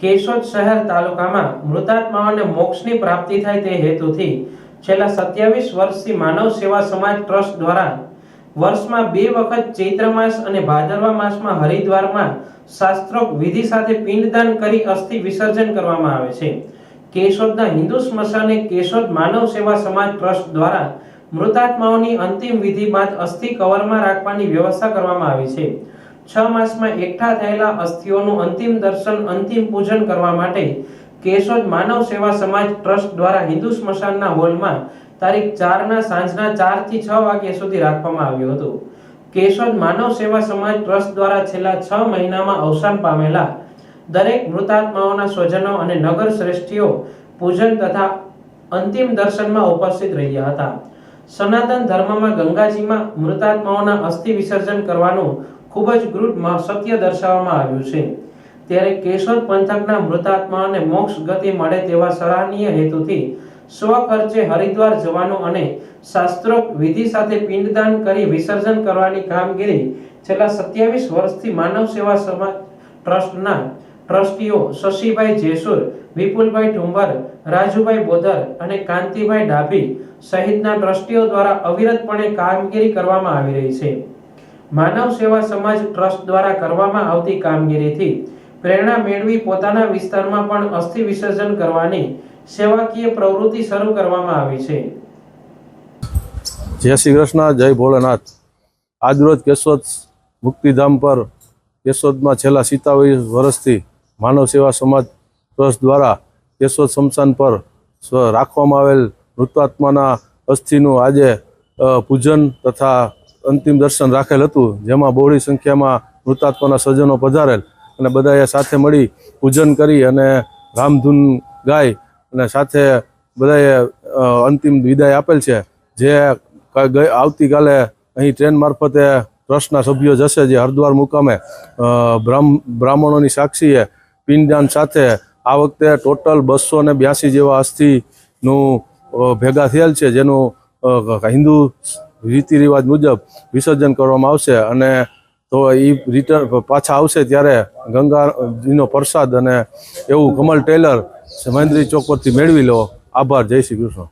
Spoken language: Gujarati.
કેશોદ શહેર તાલુકામાં મૃતાત્માઓને મોક્ષની પ્રાપ્તિ થાય તે હેતુથી છેલ્લા 27 વર્ષથી માનવ સેવા સમાજ ટ્રસ્ટ દ્વારા વર્ષમાં 2 વખત ચૈત્ર માસ અને ભાદરવા માસમાં હરિદ્વારમાં શાસ્ત્રોક્ત વિધિ સાથે પિંડદાન કરી અસ્થિ વિસર્જન કરવામાં આવે છે। કેશોદના હિન્દુ સ્મશાને કેશોદ માનવ સેવા સમાજ ટ્રસ્ટ દ્વારા મૃતાત્માઓની અંતિમ વિધિ બાદ અસ્થિ કવરમાં રાખવાની વ્યવસ્થા કરવામાં આવી છે। 6 માસમાં એકઠા થયેલા અસ્થિઓનું અંતિમ દર્શન અંતિમ પૂજન કરવા માટે કેશોદ માનવ સેવા સમાજ ટ્રસ્ટ દ્વારા હિન્દુ સ્મશાનના હોલમાં તારીખ 4 ના સાંજના 4 થી 6 વાગ્યા સુધી રાખવામાં આવ્યું હતું। કેશોદ માનવ સેવા સમાજ ટ્રસ્ટ દ્વારા છેલ્લા 6 મહિનામાં અવસાન પામેલા દરેક મૃતાત્માઓના સ્વજનો અને નગર શ્રેષ્ઠીઓ પૂજન તથા અંતિમ દર્શનમાં ઉપસ્થિત રહ્યા હતા। સનાતન ધર્મમાં ગંગાજીમાં મૃતાત્માઓના અસ્થિ વિસર્જન કરવાનું ખૂબ જ ગૂઢ સત્ય દર્શાવવામાં આવ્યું છે। ત્યારે કેશોદ પંથકના મૃતાત્માઓને મોક્ષ ગતિ મળે તેવા સરાહનીય હેતુથી સ્વખર્ચે હરિદ્વાર જવાનું અને શાસ્ત્રોક્ત વિધિ સાથે પિંડદાન કરી વિસર્જન કરવાની કામગીરી છેલ્લા 27 વર્ષથી માનવ સેવા સમાજ ટ્રસ્ટના ટ્રસ્ટીઓ શશીભાઈ જેસુર, વિપુલભાઈ ઠુંબર, રાજુભાઈ બોદર અને કાંતિભાઈ ડાભી સહિતના ટ્રસ્ટીઓ દ્વારા અવિરતપણે કામગીરી કરવામાં આવી રહી છે। માનવ સેવા સમાજ ટ્રસ્ટ દ્વારા કરવામાં આવતી કામગીરીથી પ્રેરણા મેળવી પોતાના વિસ્તારમાં પણ અસ્થિ વિસર્જન કરવાની સેવાકીય પ્રવૃત્તિ શરૂ કરવામાં આવી છે। જય શ્રી કૃષ્ણ, જય ભોલેનાથ। આજરોજ કેશોદ મુક્તિધામ પર કેશોદમાં છેલ્લા 27 વર્ષથી માનવ સેવા સમાજ ટ્રસ્ટ દ્વારા કેશોદ સ્મશાન પર રાખવામાં આવેલ મૃતાત્માના અસ્થિનું આજે પૂજન તથા અંતિમ દર્શન રાખેલ હતું, જેમાં બહોળી સંખ્યામાં મૃતાત્માના સ્વજનો પધારેલ અને બધાએ સાથે મળી પૂજન કરી અને રામધૂન ગાઈ અને સાથે બધાએ અંતિમ વિદાય આપેલ છે। જે આવતીકાલે અહીં ટ્રેન મારફતે ટ્રસ્ટના સભ્યો જશે, જે હરિદ્વાર મુકામે બ્રાહ્મણોની સાક્ષીએ પિંડદાન સાથે આ વખતે ટોટલ 282 જેવા અસ્થિનું ભેગા થયેલ છે, જેનું હિન્દુ રીતિ રિવાજ મુજબ વિસર્જન કરવામાં આવશે અને તો એ રિટર્ન પાછા આવશે ત્યારે ગંગાજીનો પ્રસાદ અને એવું કમલ ટેલર મહેન્દ્રી ચોક પરથી મેળવી લો। આભાર, જય શ્રી કૃષ્ણ।